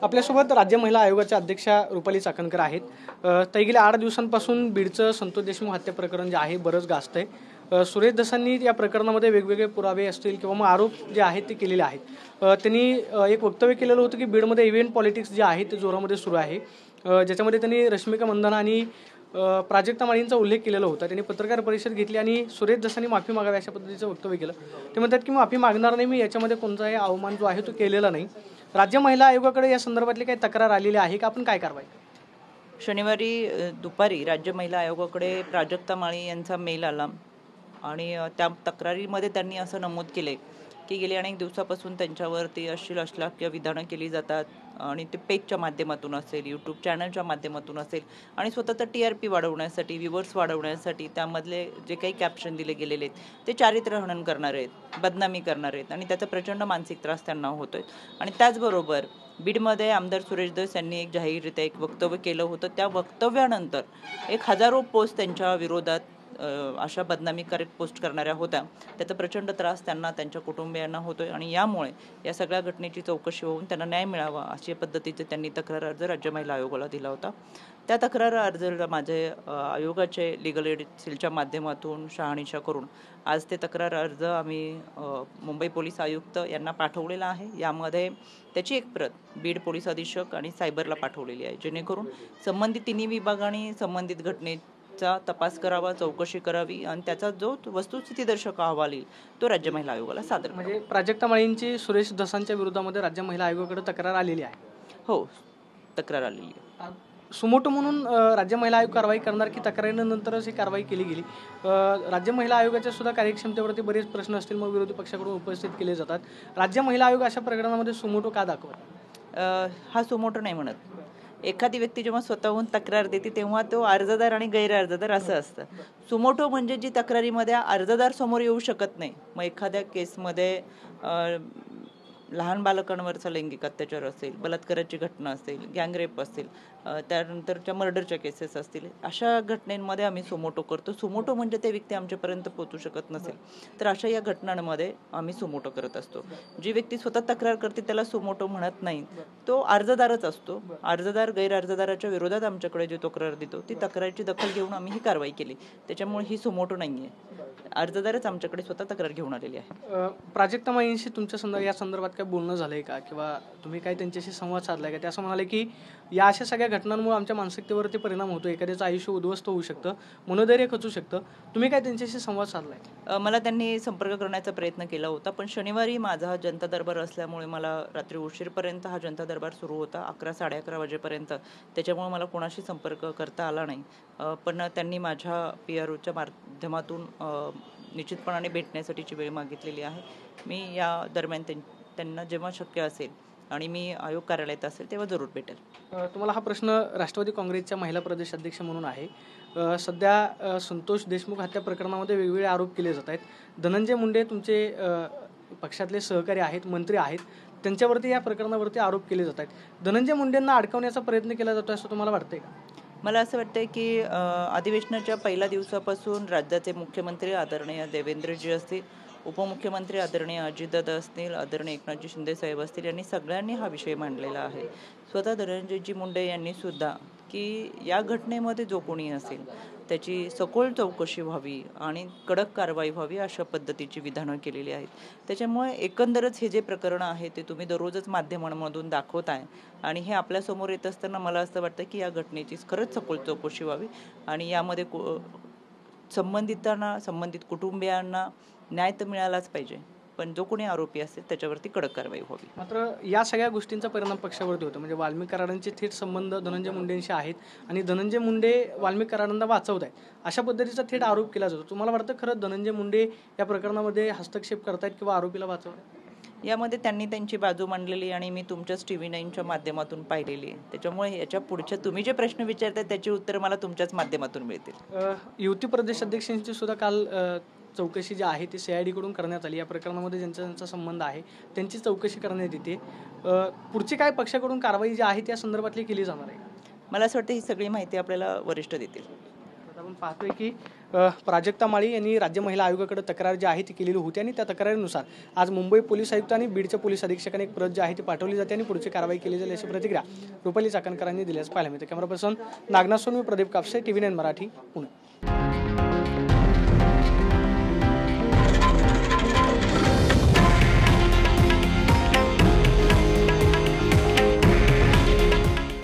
आपल्यासोबत राज्य महिला आयोगाच्या अध्यक्षा रुपाली चाकणकर आहेत. ताई, गेल्या 8 दिवसांपासून बीडचं संतोष देशमुख हत्या प्रकरण जे आहे बरंच गाजतंय. सुरेश धसांनी या प्रकरणामध्ये वेगवेगळे पुरावे असतील किंवा मग आरोप जे आहेत ते केलेले आहेत. त्यांनी एक वक्तव्य केलेलं होतं की बीडमध्ये इव्हेंट पॉलिटिक्स जे आहे ते जोरामध्ये सुरू आहे, ज्याच्यामध्ये त्यांनी रश्मिका मंदाना आणि प्राजक्ता माळींचा उल्लेख केलेला होता. त्यांनी पत्रकार परिषद घेतली आणि सुरेश धसांनी माफी मागावी अशा पद्धतीचं वक्तव्य केलं. ते म्हणतात की माफी मागणार नाही, मी याच्यामध्ये कोणताही अवमान जो आहे तो केलेला नाही. राज्य महिला आयोगाकडे या संदर्भातली काही तक्रार आलेली आहे का? आपण काय कारवाई? शनिवारी दुपारी राज्य महिला आयोगाकडे प्राजक्ता माळी यांचा मेल आला आणि त्या तक्रारीमध्ये त्यांनी असं नमूद केले की गेल्या अनेक दिवसापासून त्यांच्यावरती अश्लील विधानं केली जातात आणि ते पेजच्या माध्यमातून असेल, यूट्यूब चॅनलच्या माध्यमातून असेल आणि स्वतःचा TRP वाढवण्यासाठी, व्ह्यूवर्स वाढवण्यासाठी त्यामधले जे काही कॅप्शन दिले गेलेले आहेत ते चारित्र्यहनन करणारे आहेत, बदनामी करणारे आहेत आणि त्याचा प्रचंड मानसिक त्रास त्यांना होतोय. आणि त्याचबरोबर बीडमध्ये आमदार सुरेश धस यांनी एक जाहीररित्या एक वक्तव्य केलं होतं. त्या वक्तव्यानंतर हजारो पोस्ट त्यांच्या विरोधात अशा बदनामीकारक पोस्ट करणाऱ्या होत्या. त्याचा प्रचंड त्रास त्यांना, त्यांच्या कुटुंबियांना होतोय आणि यामुळे या सगळ्या घटनेची चौकशी होऊन त्यांना न्याय मिळावा अशा पद्धतीचे त्यांनी तक्रार अर्ज राज्य महिला आयोगाला दिला होता. त्या तक्रार अर्जाला माझे आयोगाचे लिगल एड सेलच्या माध्यमातून शहानिशा करून आज ते तक्रार अर्ज आम्ही मुंबई पोलीस आयुक्त यांना पाठवलेला आहे. यामध्ये त्याची एक प्रत बीड पोलीस अधीक्षक आणि सायबरला पाठवलेली आहे, जेणेकरून संबंधित तिन्ही विभागाने संबंधित घटनेचा तपास करावा, चौकशी करावी आणि त्याचा जो वस्तुस्थितीदर्शक अहवाल येईल तो राज्य महिला आयोगाला सादर. म्हणजे प्राजक्ता माळींची सुरेश धसांच्या विरोधामध्ये राज्य महिला आयोगाकडे तक्रार आलेली आहे? हो, तक्रार आलेली आहे. सुमोटो म्हणून राज्य महिला आयोग कारवाई करणार की तक्रारीनंतरच ही कारवाई केली गेली? राज्य महिला आयोगाच्या सुद्धा कार्यक्षमतेवरती बरेच प्रश्न असतील, मग विरोधी पक्षाकडून उपस्थित केले जातात. राज्य महिला आयोग अशा प्रकरणामध्ये सुमोटो का दाखवत? हा सुमोटो नाही म्हणत. एखादी व्यक्ती जेव्हा स्वतःहून तक्रार देते तेव्हा तो अर्जदार आणि गैर अर्जदार असं असतं. सुमोटो म्हणजे जी तक्रारीमध्ये अर्जदार समोर येऊ शकत नाही. मग एखाद्या केसमध्ये लहान बालकांवरचा लैंगिक अत्याचार असेल, बलात्काराची घटना असेल, गँगरेप असेल, त्यानंतरच्या मर्डरच्या केसेस असतील, अशा घटनेमध्ये आम्ही सुमोटो करतो. सुमोटो म्हणजे ते व्यक्ती आमच्यापर्यंत पोहोचू शकत नसेल तर अशा या घटनांमध्ये आम्ही सुमोटो करत असतो. जी व्यक्ती स्वतः तक्रार करते त्याला सुमोटो म्हणत नाही, तो अर्जदारच असतो. अर्जदार गैर अर्जदाराच्या विरोधात आमच्याकडे जी तक्रार देतो ती तक्रारीची दखल घेऊन आम्ही ही कारवाई केली. त्याच्यामुळे ही सुमोटो नाही आहे, अर्जदारच आमच्याकडे स्वतः तक्रार घेऊन आलेली आहे. प्राजक्ता माळींशी तुमच्या या संदर्भात काय बोलणं झालंय का, किंवा तुम्ही काय त्यांच्याशी संवाद साधलाय का? ते असं म्हणाले की या अशा सगळ्या घटनांमुळे आमच्या मानसिकतेवरती परिणाम होतो, एखाद्याचं आयुष्य उद्ध्वस्त होऊ शकतं, मनोधैर्य खचू शकतं. तुम्ही काय त्यांच्याशी संवाद साधलाय? मला त्यांनी संपर्क करण्याचा प्रयत्न केला होता, पण शनिवारी माझा हा जनता दरबार असल्यामुळे मला रात्री उशीरपर्यंत हा जनता दरबार सुरू होता, 11 साडे 11 वाजेपर्यंत. त्याच्यामुळे मला कोणाशी संपर्क करता आला नाही. पण त्यांनी माझ्या PROच्या माध्यमातून निश्चितपणाने भेटण्यासाठीची वेळ मागितलेली आहे. मी या दरम्यान त्यांना जेव्हा शक्य असेल आणि मी आयोग कार्यालयात असेल तेव्हा जरूर भेटेल. तुम्हाला हा प्रश्न राष्ट्रवादी काँग्रेसच्या महिला प्रदेश अध्यक्ष म्हणून आहे. सध्या संतोष देशमुख हत्या प्रकरणामध्ये वेगवेगळे आरोप केले जात आहेत. धनंजय मुंडे तुमचे पक्षातले सहकारी आहेत, मंत्री आहेत, त्यांच्यावरती या प्रकरणावरती आरोप केले जात आहेत. धनंजय मुंडेंना अडकवण्याचा प्रयत्न केला जातो असं तुम्हाला वाटतंय का? मला असं वाटतंय की अधिवेशनाच्या पहिल्या दिवसापासून राज्याचे मुख्यमंत्री आदरणीय देवेंद्रजी असतील, उपमुख्यमंत्री आदरणीय अजितदादा असतील, आदरणीय एकनाथजी शिंदे साहेब असतील, यांनी सगळ्यांनी हा विषय मांडलेला आहे. स्वतः धनंजयजी मुंडे यांनी सुद्धा की या घटनेमध्ये जो कोणी असेल त्याची सखोल चौकशी व्हावी आणि कडक कारवाई व्हावी अशा पद्धतीची विधानं केलेली आहेत. त्याच्यामुळे एकंदरच हे जे प्रकरण आहे ते तुम्ही दररोजच माध्यमांमधून दाखवताय आणि हे आपल्यासमोर येत असताना मला असं वाटतं की या घटनेची खरंच सखोल चौकशी व्हावी आणि यामध्ये संबंधित कुटुंबियांना न्याय तर मिळालाच पाहिजे, पण जो कोणी आरोपी असेल त्याच्यावरती कडक कारवाई व्हावी. मात्र या सगळ्या गोष्टींचा परिणाम पक्षावरती होतो. म्हणजे वाल्मिक कराडांचे थेट संबंध धनंजय मुंडेंशी आहेत आणि धनंजय मुंडे वाल्मिक कराडांना वाचवत आहेत अशा पद्धतीचा थेट आरोप केला जातो. तुम्हाला वाटतं खरं धनंजय मुंडे या प्रकरणामध्ये हस्तक्षेप करतायत किंवा आरोपीला वाचवतात? यामध्ये त्यांनी त्यांची बाजू मांडलेली आणि मी तुमच्याच TV9च्या माध्यमातून पाहिलेली आहे. त्याच्यामुळे याच्या पुढच्या तुम्ही जे प्रश्न विचारताय त्याची उत्तर मला तुमच्याच माध्यमातून मिळतील. युती प्रदेश अध्यक्षांची सुद्धा काल चौकशी जी आहे ती CID कडून करण्यात आली. या प्रकरणामध्ये ज्यांचा संबंध आहे त्यांची चौकशी करण्यात येते. पुढची काय पक्षाकडून कारवाई जी आहे त्या संदर्भातली केली जाणार आहे? मला असं वाटतं ही सगळी माहिती आपल्याला वरिष्ठ देतील. आपण पाहतोय की प्राजक्ता माळी यांनी राज्य महिला आयोगाकडे तक्रार जी आहे ती केलेली होती आणि त्या तक्रारीनुसार आज मुंबई पोलीस आयुक्त आणि बीडच्या पोलीस अधीक्षकांनी एक प्रत जी आहे ती पाठवली जाते आणि पुढची कारवाई केली जाईल अशी प्रतिक्रिया रुपाली चाकणकरांनी दिल्याचं पाहायला मिळते. कॅमेरा पर्सन नागनाथसोन, मी प्रदीप कापसे, TV9 मराठी, पुणे.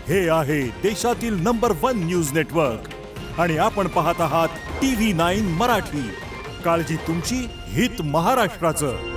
हे आहे देशातील नंबर 1 न्यूज नेटवर्क आणि आपण पाहत आहात TV9 मराठी. काळजी तुमची, हित महाराष्ट्राचं.